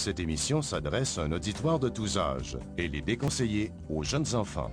Cette émission s'adresse à un auditoire de tous âges. Elle est déconseillée aux jeunes enfants.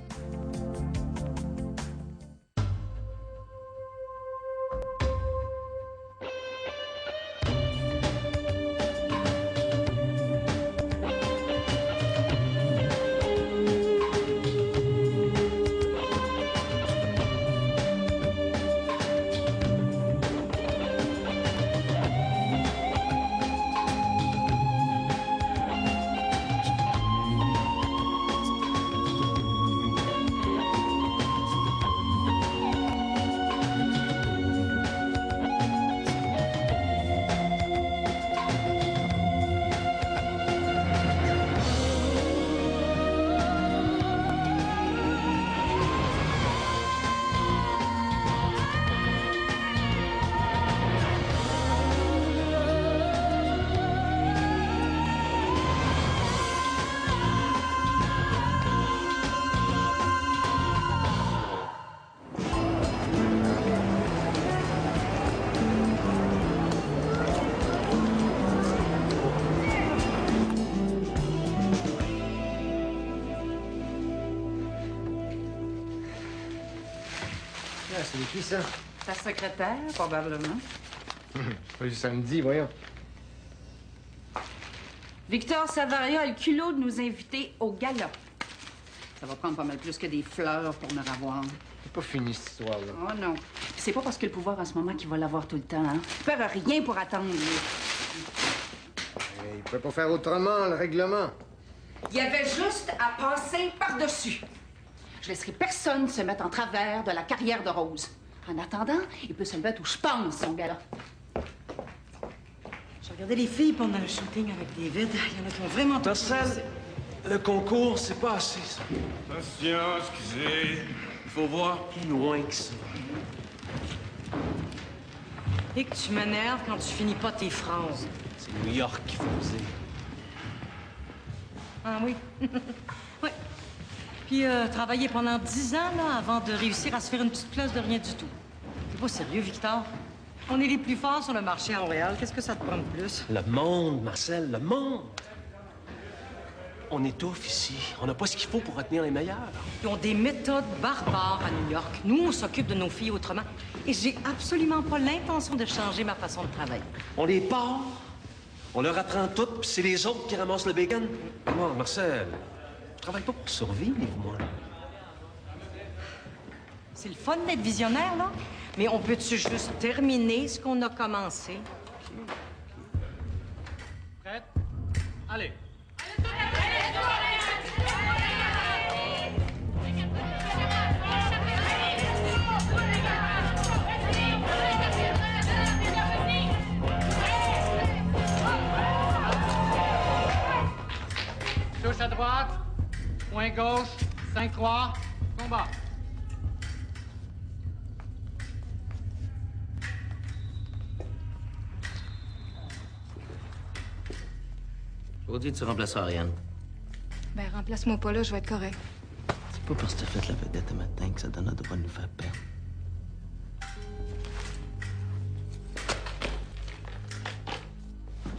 C'est qui, ça? Sa secrétaire, probablement. C'est pas du samedi, voyons. Victor Savaria a le culot de nous inviter au gala. Ça va prendre pas mal plus que des fleurs pour me revoir. C'est pas fini, cette histoire-là. Oh non. C'est pas parce qu'il a le pouvoir en ce moment qu'il va l'avoir tout le temps, hein? Il peut rien pour attendre, lui. Il peut pas faire autrement, le règlement. Il y avait juste à passer par-dessus. Je laisserai personne se mettre en travers de la carrière de Rose. En attendant, il peut se mettre où je pense, son gars-là. J'ai regardé les filles pendant le shooting avec David. Il y en a qui ont vraiment... Marcel, le concours, c'est pas assez, ça. Attention, excusez. Il faut voir Plus loin que ça. Et que tu m'énerves quand tu finis pas tes phrases. C'est New York qu'il faut oser. Ah oui? Oui. Puis travailler pendant 10 ans, là, avant de réussir à se faire une petite place de rien du tout. C'est pas sérieux, Victor. On est les plus forts sur le marché à Montréal. Qu'est-ce que ça te prend de plus? Le monde, Marcel, le monde. On étouffe ici. On n'a pas ce qu'il faut pour retenir les meilleurs. Ils ont des méthodes barbares à New York. Nous, on s'occupe de nos filles autrement. Et j'ai absolument pas l'intention de changer ma façon de travailler. On les part, on leur apprend tout, puis c'est les autres qui ramassent le bacon. Moi, Marcel, je travaille pas pour survivre, moi. C'est le fun d'être visionnaire, là. Mais on peut-tu juste terminer ce qu'on a commencé? Prête? Allez. Touche à droite, point gauche, 5-3, combat. Aujourd'hui, tu remplaces Ariane. Ben, remplace-moi pas là, je vais être correct. C'est pas parce que t'as fait la vedette un matin que ça donne le droit de nous faire perdre.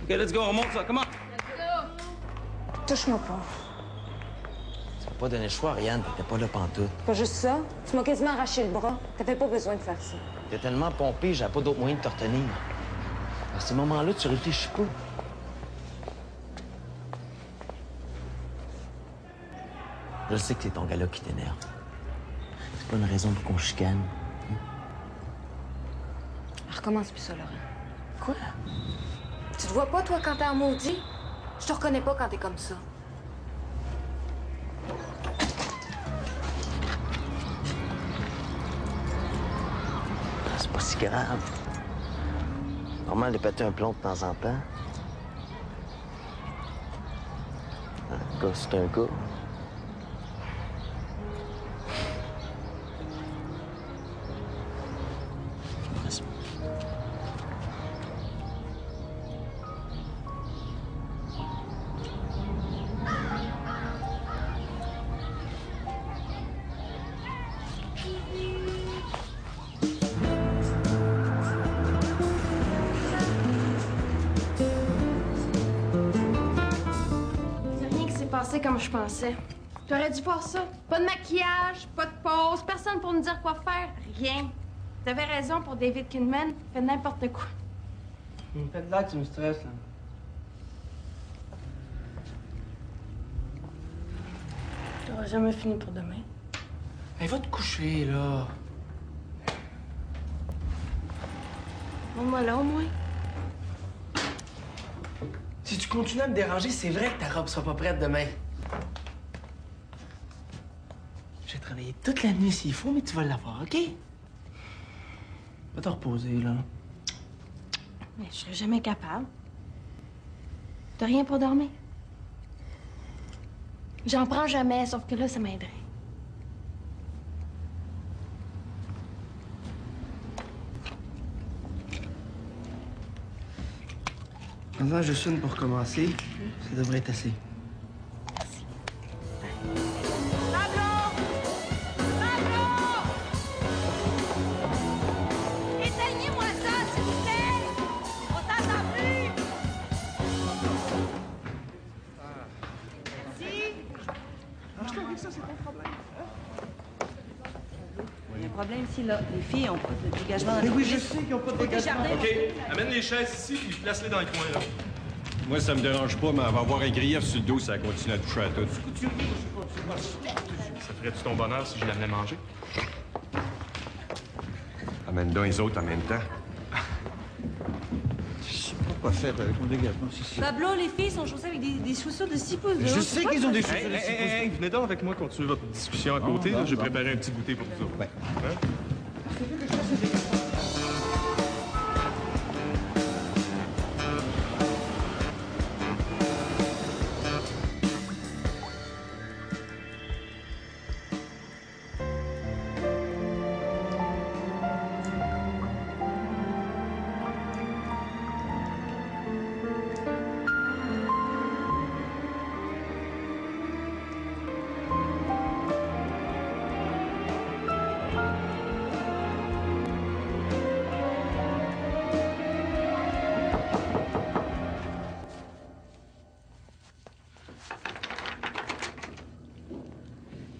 OK, let's go, on remonte ça, comment? Touche-moi pas. Tu m'as pas donné le choix, Ariane, t'étais pas là pantoute. Pas juste ça. Tu m'as quasiment arraché le bras. T'avais pas besoin de faire ça. T'es tellement pompé, j'avais pas d'autre moyen de te retenir. À ces moments-là, tu réfléchis pas. Je sais que c'est ton gars-là qui t'énerve. C'est pas une raison pour qu'on chicane. Recommence plus ça, Laurent. Quoi? Tu te vois pas, toi, quand t'es en maudit? Je te reconnais pas quand t'es comme ça. C'est pas si grave. Normal de péter un plomb de temps en temps. Un gars, c'est un gars. passé comme je pensais. T'aurais dû voir ça. Pas de maquillage, pas de pause, personne pour nous dire quoi faire, rien. T'avais raison pour David Kinman, fait n'importe quoi. Faites là que tu me stresses, là. T'auras jamais fini pour demain. Hey, va te coucher, là. Montre-moi là, au moins. Si tu continues à me déranger, c'est vrai que ta robe sera pas prête demain. Je vais travailler toute la nuit s'il faut, mais tu vas l'avoir, OK? Va te reposer, là. Mais je serais jamais capable. T'as rien pour dormir? J'en prends jamais, sauf que là, ça m'aiderait. Prends-en juste une pour commencer. Ça devrait être assez. Éteignez-moi ça, s'il vous plaît! On t'entend plus! Il y a un problème ici, là. Les filles n'ont pas de dégagement. Mais oui, je sais qu'ils n'ont pas de dégagement. OK, amène les chaises ici, puis place-les dans le coin, là. Moi, ça me dérange pas, mais elle va avoir un grief sur le dos si ça continue à toucher à tout. Ça ferait-tu ton bonheur si je l'amenais manger? Amène donc les autres en même temps. Je sais pas quoi faire avec mon dégagement, c'est Pablo, les filles sont chaussées avec des chaussures de 6 pouces. Je sais qu'ils ont des Hey, chaussures de 6 pouces. hey, venez donc avec moi continuer votre discussion à côté. bon, J'ai bon. préparé un petit goûter pour vous autres. Ouais. Hein?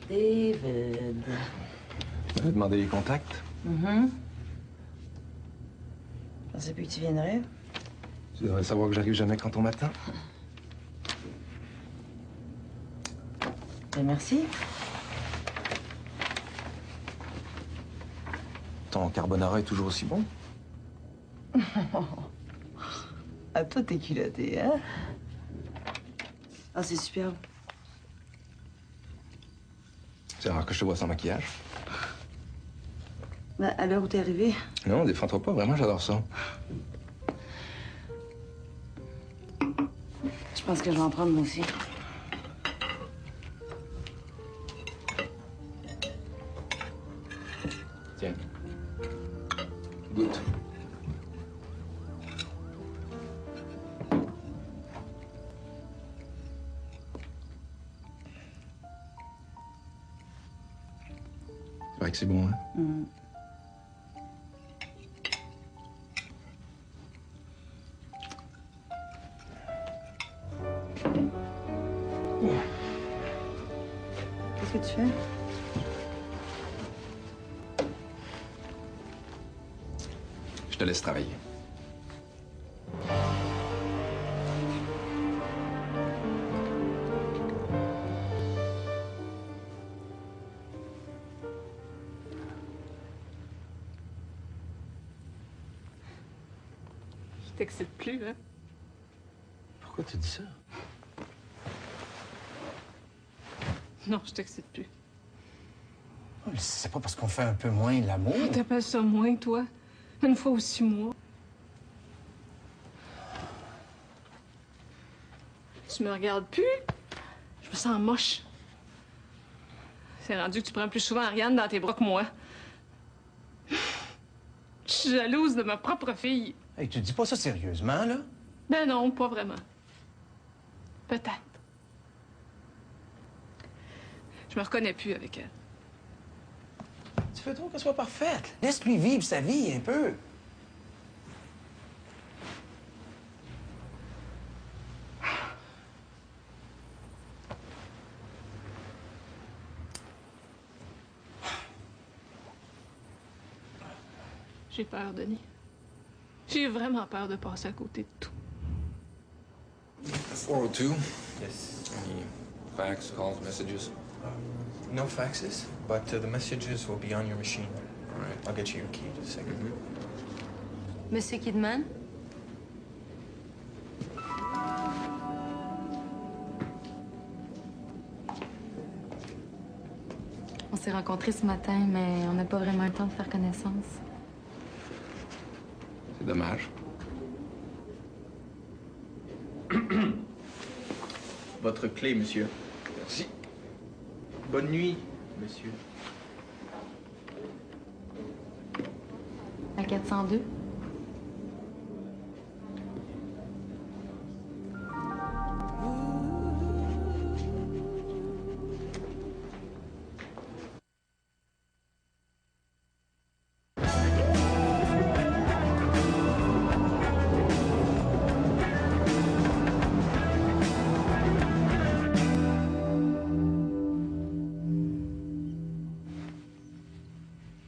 David. Tu as demandé les contacts? Je pensais plus que tu viendrais. Tu devrais savoir que j'arrive jamais quand on m'attend. Ben, merci. Ton carbonara est toujours aussi bon? À toi, t'es culotté, hein? Ah, c'est superbe. C'est rare que je te vois sans maquillage. Ben, à l'heure où t'es arrivé, Non, défends-toi pas, vraiment, j'adore ça. je pense que je vais en prendre moi aussi. Tiens. Goûte. C'est vrai que c'est bon, hein? Qu'est-ce que tu fais? Je te laisse travailler. Je t'excite plus, hein? Pourquoi tu dis ça? Non, je t'excite plus. C'est pas parce qu'on fait un peu moins l'amour. T'appelles ça moins, toi? Une fois ou 6 mois. Tu me regardes plus? Je me sens moche. C'est rendu que tu prends plus souvent Ariane dans tes bras que moi. Je suis jalouse de ma propre fille. Hey, tu dis pas ça sérieusement, là? Ben non, pas vraiment. Peut-être. Je me reconnais plus avec elle. Tu veux trop qu'elle soit parfaite. Laisse-lui vivre sa vie un peu. J'ai peur, Denis. J'ai vraiment peur de passer à côté de tout. 402? Yes. Any fax, calls, messages? No faxes, but the messages will be on your machine. All right. I'll get you your key in just a second. Monsieur Kidman? On s'est rencontrés ce matin, mais on n'a pas vraiment eu le temps de faire connaissance. C'est dommage. Votre clé, monsieur. Merci. Bonne nuit, monsieur. La 402?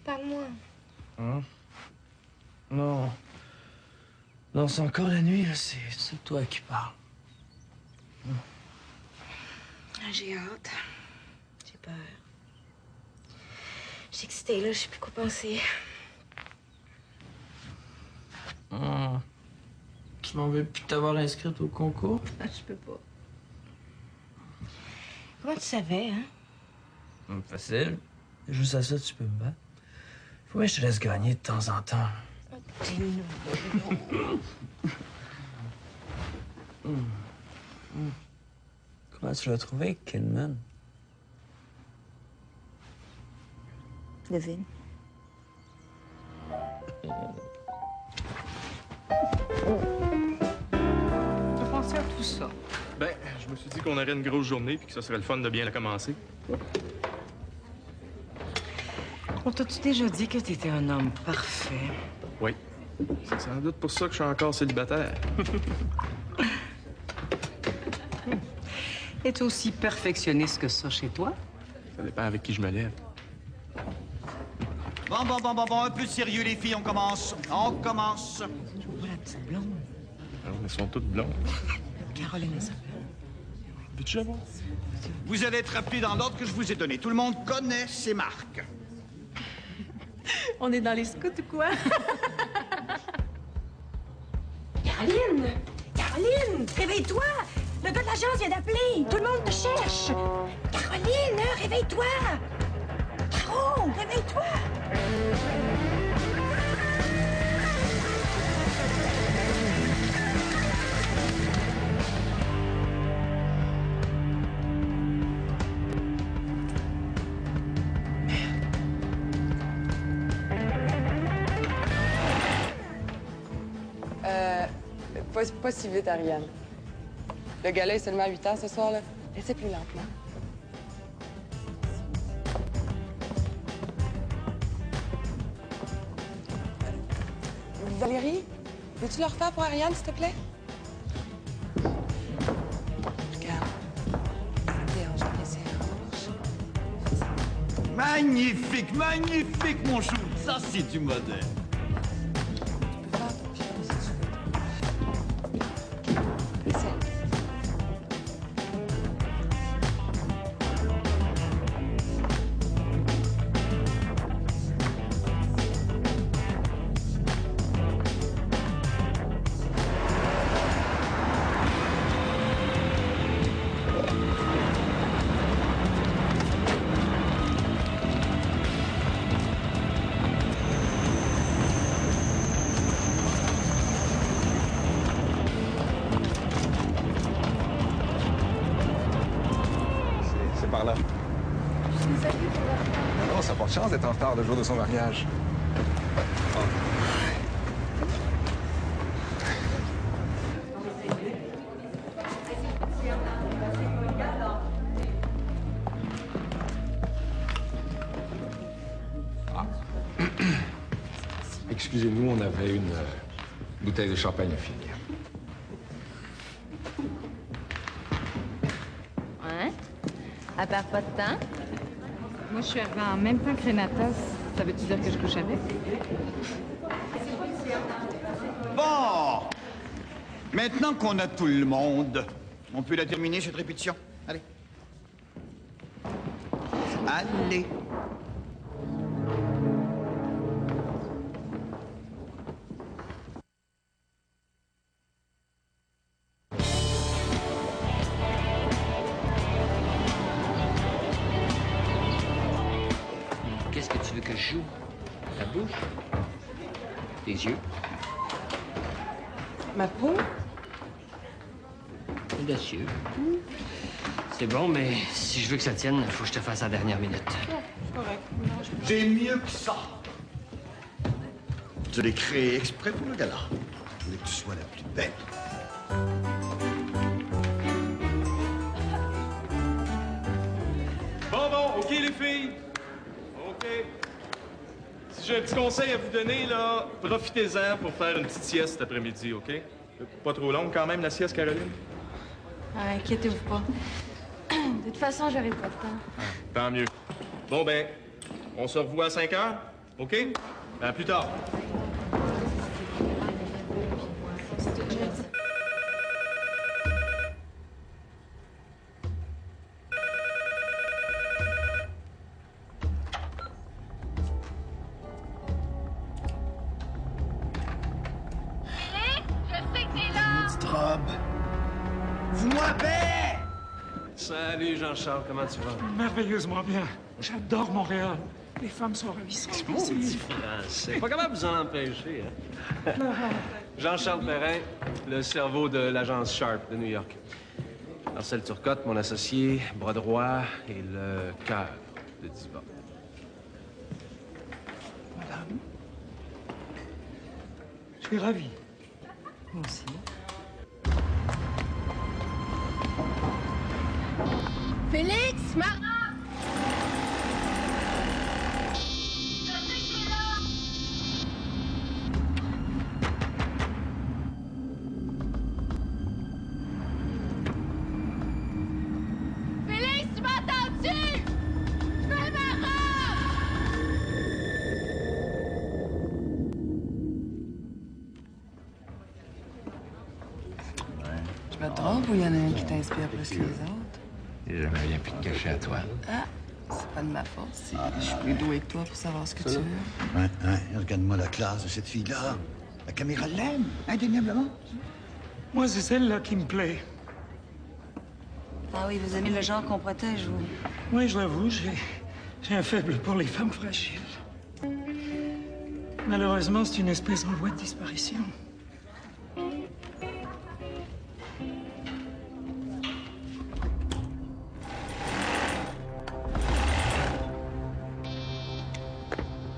Parle-moi. Hein? Non. Non, c'est encore la nuit, là. C'est toi qui parles. J'ai hâte. J'ai peur. Je suis excitée, là. Je sais plus quoi penser. Tu m'en veux plus t'avoir inscrite au concours? Je peux pas. Comment tu savais, hein? Facile. Juste à ça, tu peux me battre. Faut bien que je te laisse gagner de temps en temps. T'es nouveau. Comment tu l'as trouvé, Kidman? Devine. T'as pensé à tout ça? Ben, je me suis dit qu'on aurait une grosse journée puis que ce serait le fun de bien la commencer. On t'a-tu déjà dit que t'étais un homme parfait? Oui. C'est sans doute pour ça que je suis encore célibataire. Es-tu aussi perfectionniste que ça chez toi? Ça dépend avec qui je me lève. Bon, un peu de sérieux, les filles, on commence. On commence. Je vois la petite blonde. Alors, elles sont toutes blondes. Caroline, elle s'appelle. Veux-tu la voir? Vous allez être rappelés dans l'ordre que je vous ai donné. Tout le monde connaît ces marques. On est dans les scouts ou quoi? Caroline! Caroline! Réveille-toi! Le gars de l'agence vient d'appeler! Tout le monde te cherche! Caroline, réveille-toi! Caro, réveille-toi! Pas si vite, Ariane. Le gala est seulement à 8 heures ce soir, là. Laissez plus lentement. Valérie, veux-tu le refaire pour Ariane, s'il te plaît? Regarde. Ça me dérange pas, c'est Magnifique, magnifique, mon chou. Ça, c'est du modèle. Par là. Non, ça porte chance d'être en retard le jour de son mariage. Excusez-nous, on avait une bouteille de champagne à finir. Ouais? Elle perd pas de temps? Moi, je suis arrivée en même temps que Renata. Ça veut-tu dire que je couche avec? Bon. Maintenant qu'on a tout le monde, on peut la terminer, cette répétition. Allez. Allez. Qu'est-ce que tu veux que je joue? Ta bouche? Tes yeux? Ma peau? Audacieux. C'est bon, mais si je veux que ça tienne, il faut que je te fasse à la dernière minute. C'est correct. C'est mieux que ça. Je l'ai créé exprès pour le gala. Je voulais que tu sois la plus belle. Bon, OK, les filles. OK. Si j'ai un petit conseil à vous donner, là, profitez-en pour faire une petite sieste cet après-midi, OK? Pas trop longue quand même, la sieste, Caroline? Ah, inquiétez-vous pas. De toute façon, j'aurai pas de temps. Tant mieux. Bon, ben, on se revoit à 5 heures, OK? À plus tard. Salut Jean-Charles, comment tu vas? Merveilleusement bien. J'adore Montréal. Les femmes sont ravissantes. Maudit français. Pas capable de vous en empêcher, hein? Jean-Charles Perrin, le cerveau de l'agence Sharp de New York. Marcel Turcotte, mon associé, bras droit et le cœur de Diva. Madame, je suis ravi. Moi aussi. Félix, Mara! Félix, tu m'entends-tu? Fais Mara! Je me trompe ou il y en a un qui t'inspire plus que les autres? J'ai jamais rien pu te cacher à toi. Ah, c'est pas de ma faute. Je suis plus douée que toi pour savoir ce que tu veux. Ouais, regarde-moi la classe de cette fille-là. La caméra l'aime, indéniablement. Moi, c'est celle-là qui me plaît. Ah oui, vous aimez le genre qu'on protège, vous? Oui, je l'avoue, j'ai un faible pour les femmes fragiles. Malheureusement, c'est une espèce en voie de disparition.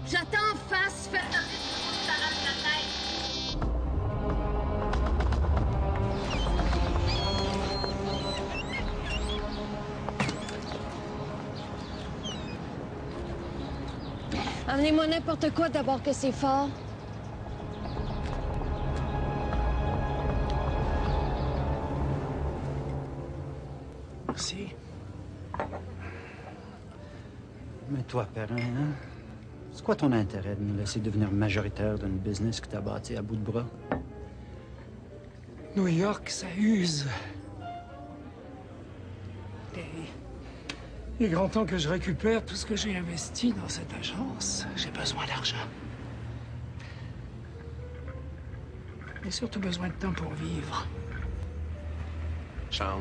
J'attends en face, fais ta t'arrache la tête. Amenez-moi n'importe quoi d'abord que c'est fort. Merci. Mais toi, Perrin, hein? C'est quoi ton intérêt de nous laisser devenir majoritaire d'une business que t'as bâti à bout de bras? New York, ça use. Il est grand temps que je récupère tout ce que j'ai investi dans cette agence. J'ai besoin d'argent. J'ai surtout besoin de temps pour vivre. Charles,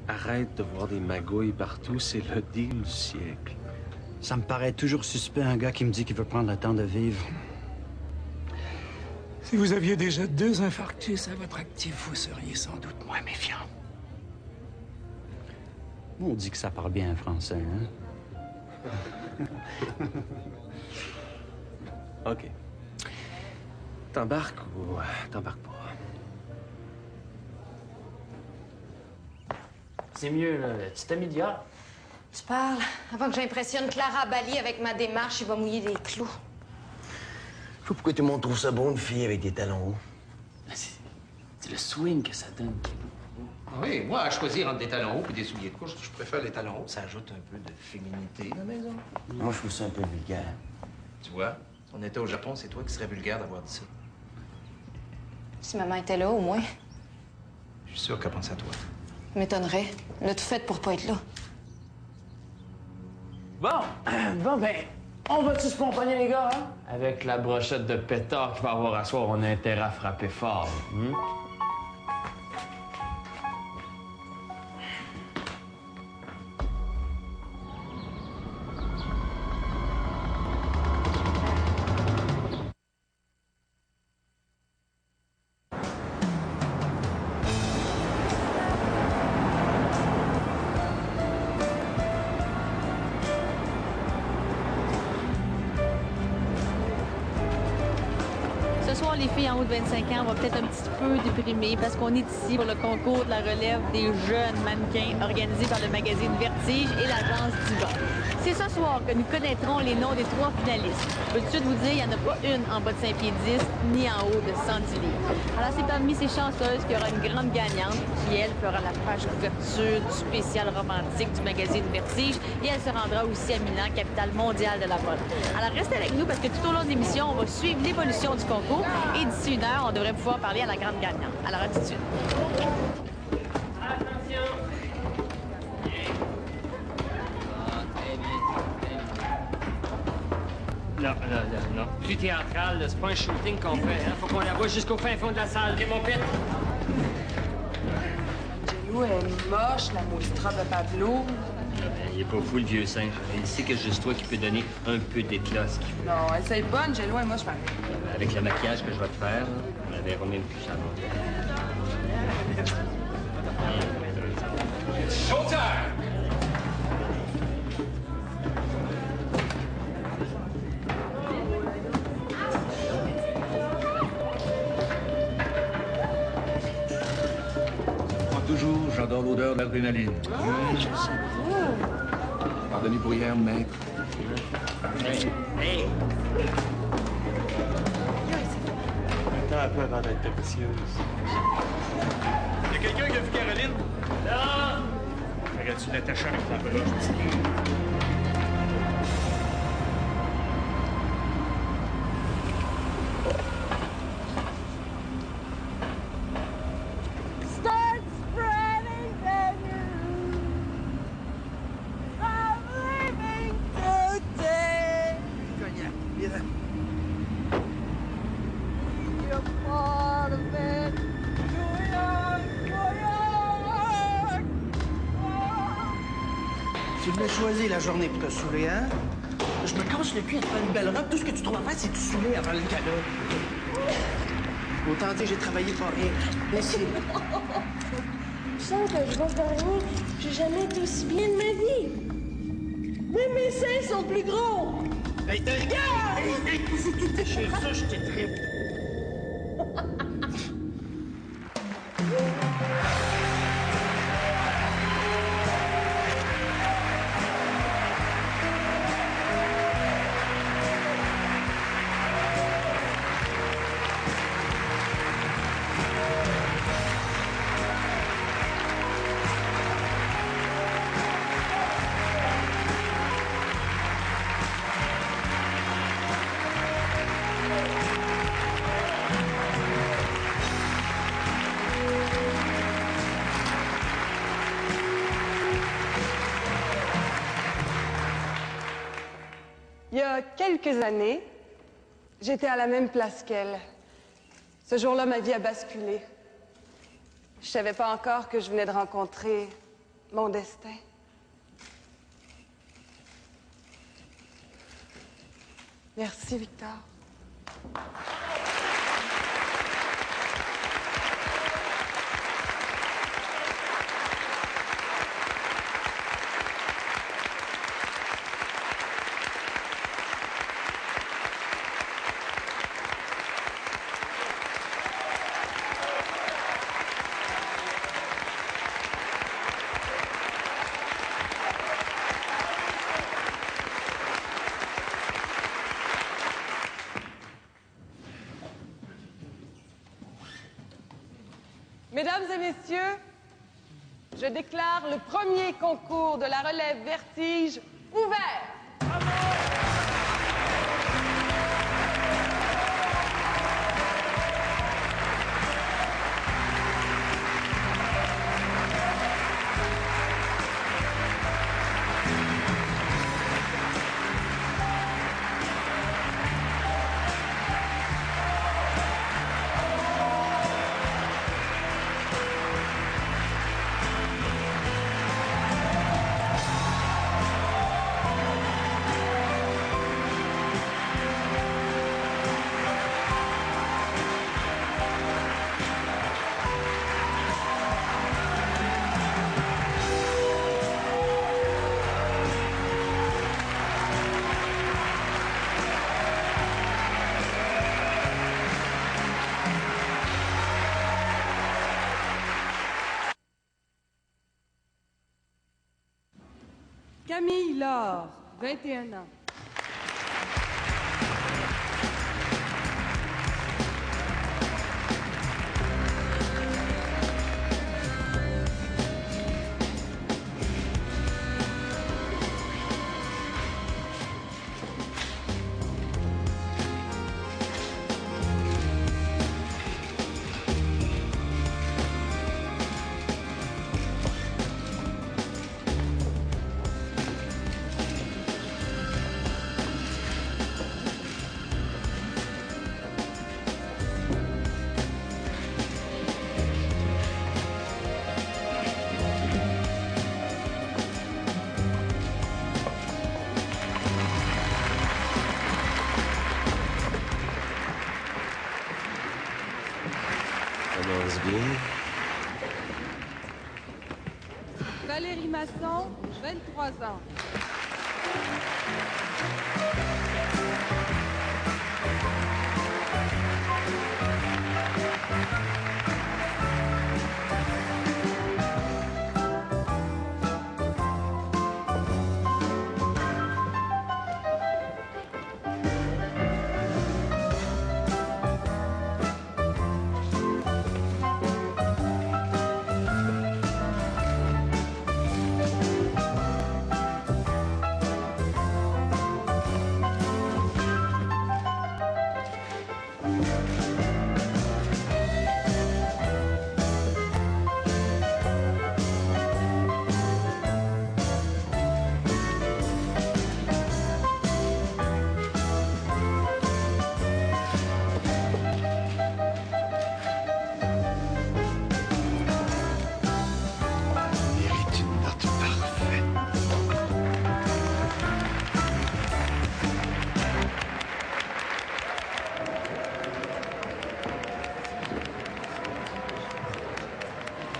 arrête de voir des magouilles partout, c'est le deal du siècle. Ça me paraît toujours suspect, un gars qui me dit qu'il veut prendre le temps de vivre. Si vous aviez déjà 2 infarctus à votre actif, vous seriez sans doute moins méfiant. On dit que ça parle bien français, hein? OK. T'embarques ou t'embarques pas? C'est mieux, là. Tu t'améliores. Tu parles. Avant que j'impressionne Clara Bali avec ma démarche, il va mouiller des clous. Je sais pourquoi tout le monde trouve ça bon, une fille avec des talons hauts. C'est le swing que ça donne. Oui, moi, à choisir entre des talons hauts et des souliers de course, je préfère les talons hauts. Ça ajoute un peu de féminité à la maison. Moi, je trouve ça un peu vulgaire. Tu vois, si on était au Japon, c'est toi qui serais vulgaire d'avoir dit ça. Si maman était là, au moins. Je suis sûr qu'elle pense à toi. M'étonnerait. Elle a tout fait pour pas être là. Bon, ben, on va-tu se pomponner, les gars, hein? Avec la brochette de pétard qu'il va avoir à soir, on a intérêt à frapper fort. Ce soir, les filles en haut de 25 ans vont peut-être un petit peu déprimées parce qu'on est ici pour le concours de la relève des jeunes mannequins organisé par le magazine Vertige et l'agence Diva. C'est ce soir que nous connaîtrons les noms des 3 finalistes. Je peux tout de suite vous dire, il n'y en a pas une en bas de 5 pieds 10 ni en haut de 110 livres. Alors, c'est parmi ces chanceuses qu'il y aura une grande gagnante qui, elle, fera la page couverture du spécial romantique du magazine Vertige et elle se rendra aussi à Milan, capitale mondiale de la mode. Alors, restez avec nous parce que tout au long de l'émission, on va suivre l'évolution du concours et d'ici 1 heure, on devrait pouvoir parler à la grande gagnante. Alors, à tout de suite. Non. Plus théâtral, là, c'est pas un shooting qu'on fait. Hein? Faut qu'on la voie jusqu'au fin fond de la salle. OK, mon pit? Jello est moche, la maudite robe de Pablo. Il est pas fou, le vieux singe. Il sait que c'est juste toi qui peux donner un peu d'éclat, ce qu'il faut. Non, elle c'est bonne, Jello est moche, pareil. Avec le maquillage que je vais te faire, on la verra même plus ça. Showtime! Toujours, j'adore l'odeur de l'adrénaline. Pardonnez pour hier, maître. Hey! Attends un peu avant d'être précieuse. Y a quelqu'un qui a vu Caroline? Non! Aurais-tu l'attacher avec la broche? Tu voulais choisir la journée pour te saouler, hein? Je me casse le cul à te faire une belle robe. Tout ce que tu trouves à faire, c'est te saouler avant le gala. Autant dire, j'ai travaillé pour rien. Merci. Je sens que je vois pas rien. J'ai jamais été aussi bien de ma vie. Même mes seins sont plus gros. Hey, regarde! Chez ça, je t'ai très... Il y a quelques années, j'étais à la même place qu'elle. Ce jour-là, ma vie a basculé. Je savais pas encore que je venais de rencontrer mon destin. Merci, Victor. Mesdames et messieurs, je déclare le premier concours de la relève Vertige ouvert. Camille Laure, 21 ans. Valérie Masson, 23 ans.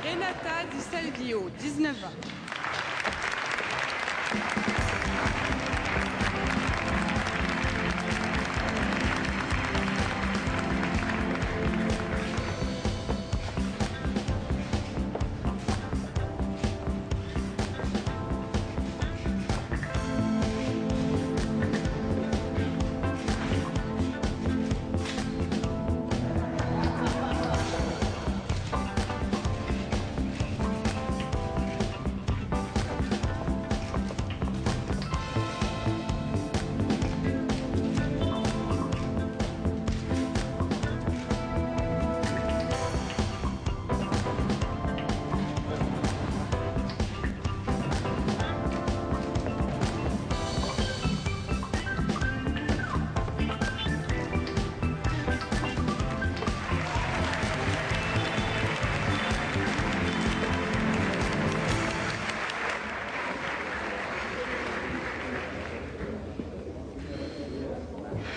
Renata Di Salvio, 19 ans.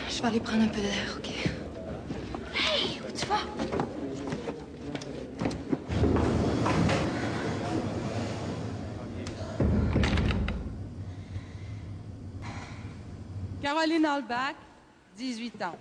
Je vais aller prendre un peu d'air, OK? Hey, où tu vas? Caroline Albach, 18 ans.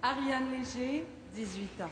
Ariane Léger, 18 ans.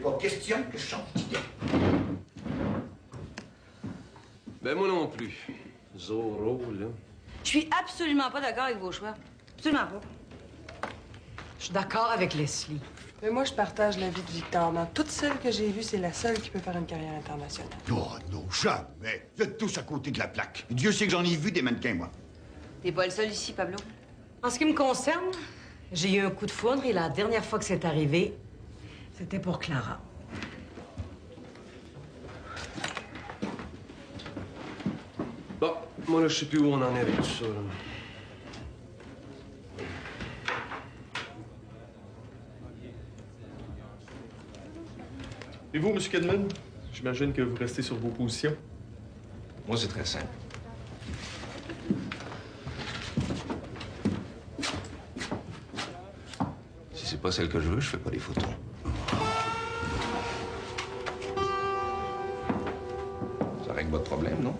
Pas question que je change d'idée. Ben, moi non plus. Zorro, là. Je suis absolument pas d'accord avec vos choix. Absolument pas. Je suis d'accord avec Leslie. Mais moi, je partage l'avis de Victor. Dans toutes celles que j'ai vues, c'est la seule qui peut faire une carrière internationale. Oh non, jamais. Vous êtes tous à côté de la plaque. Dieu sait que j'en ai vu des mannequins, moi. T'es pas le seul ici, Pablo. En ce qui me concerne, j'ai eu un coup de foudre et la dernière fois que c'est arrivé, c'était pour Clara. Bon, moi, là, je sais plus où on en est avec tout ça, là. Et vous, M. Kidman? J'imagine que vous restez sur vos positions. Moi, c'est très simple. Si c'est pas celle que je veux, je fais pas des photos. Ça règle votre problème, non?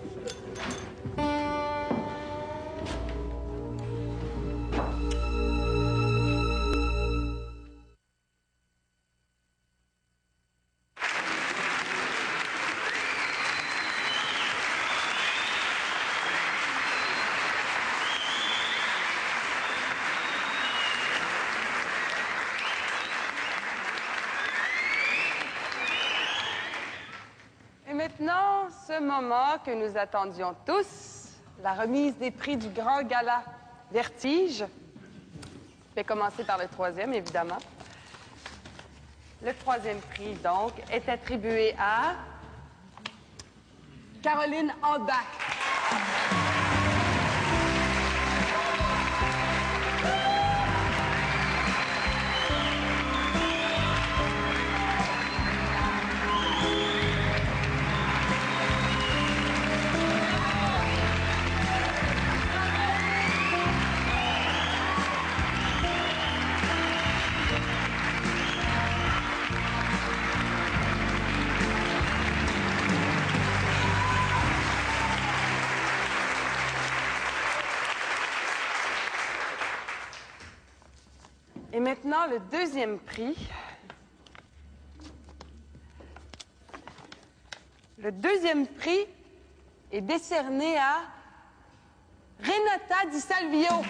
Et maintenant, ce moment que nous attendions tous, la remise des prix du grand gala Vertige. Je vais commencer par le troisième, évidemment. Le troisième prix, donc, est attribué à Caroline Ambach. Et maintenant, le deuxième prix. Le deuxième prix est décerné à Renata Di Salvio.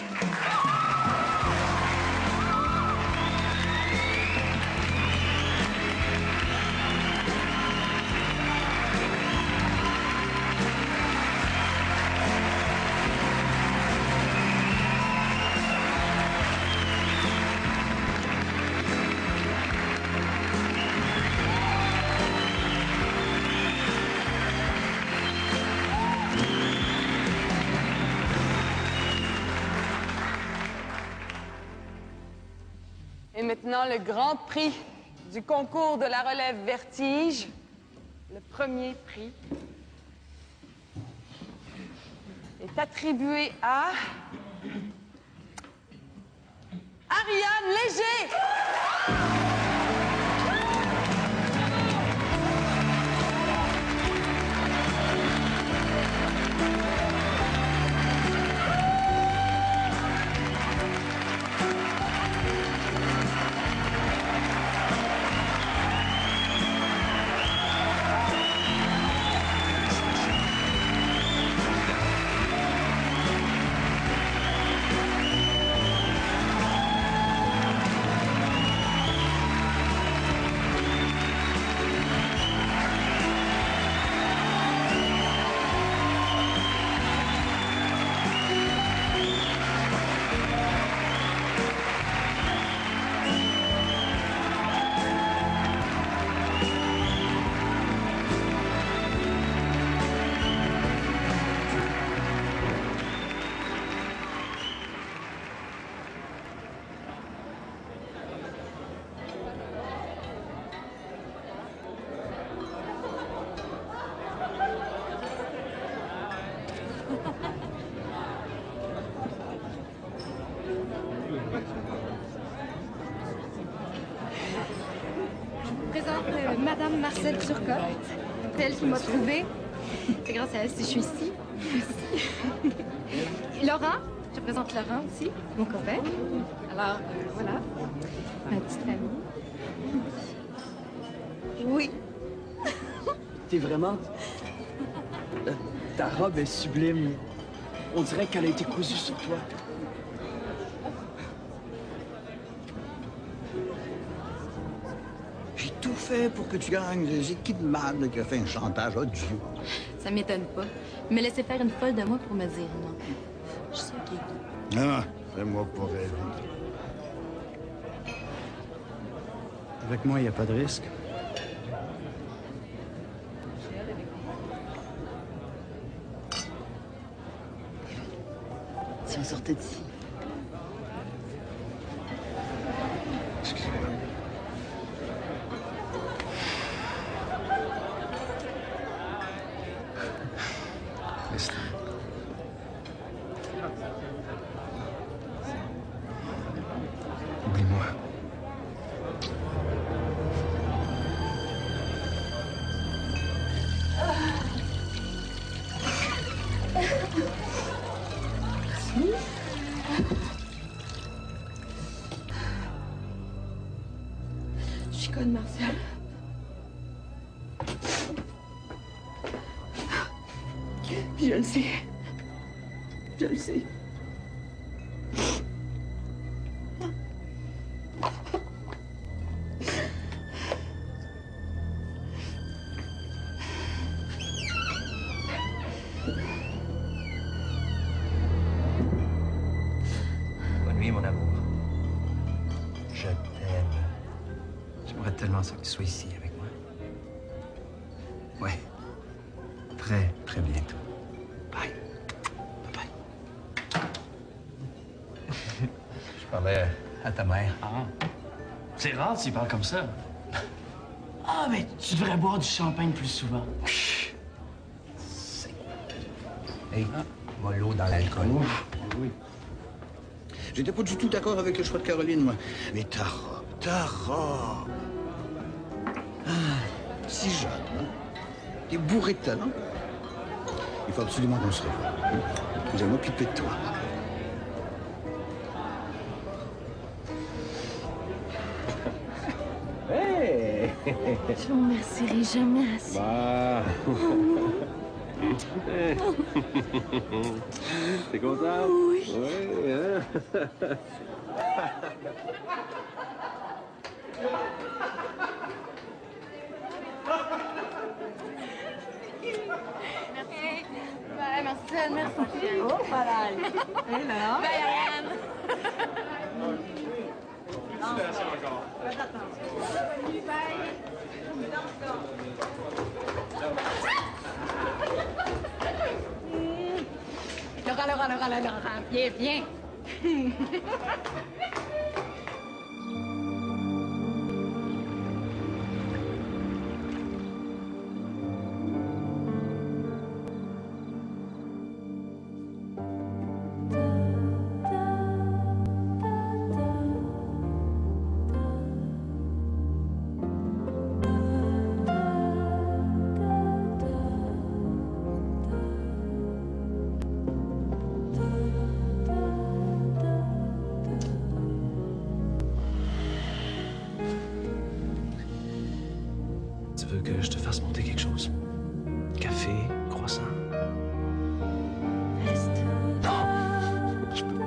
maintenant le grand prix du concours de la relève Vertige. Le premier prix est attribué à Ariane Léger! Madame Marcel Turcotte, c'est elle qui m'a trouvée. C'est grâce à elle si je suis ici. Et Laurent, je te présente Laurent aussi, mon copain. Alors, voilà, ma petite amie. Oui. T'es vraiment... ta robe est sublime. On dirait qu'elle a été cousue sur toi. J'ai tout fait pour que tu gagnes. J'ai qui de mal qui a fait un chantage odieux? Ça m'étonne pas. Il me laissait faire une folle de moi pour me dire non. Je sais qui. Ah, fais-moi pas rêver. Avec moi, il n'y a pas de risque. Si on sortait d'ici. Excusez-moi. Laisse-le. Oublie-moi. Je suis conne, Martial. Puis je le sais. Je le sais. Bonne nuit, mon amour. Je t'aime. J'aimerais tellement ça que tu sois ici avec moi. Ouais. Très, très bientôt. Bye. Bye-bye. Je parlais à ta mère. Ah. C'est rare s'il parle comme ça. Ah, mais tu devrais boire du champagne plus souvent. Hey, mollo dans l'alcool. Oui. J'étais pas du tout d'accord avec le choix de Caroline, moi. Mais ta robe. Ah, si jeune, hein? T'es bourré de talent. Il faut absolument qu'on se revoie. Je vais m'occuper de toi. Hey! Je vous remercierai jamais assez. Bah. T'es content? Oui. Oui, hein? Merci. Bye, Marcel, merci. Oh, voilà. Hé, là. Bye, Ariane. Félicitations encore. Laurent, viens. veux que je te fasse monter quelque chose? Café, croissant? Reste. Non, je peux pas.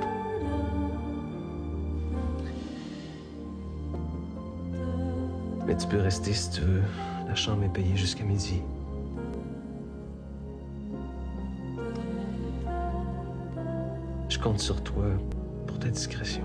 Mais tu peux rester si tu veux. La chambre est payée jusqu'à midi. Je compte sur toi pour ta discrétion.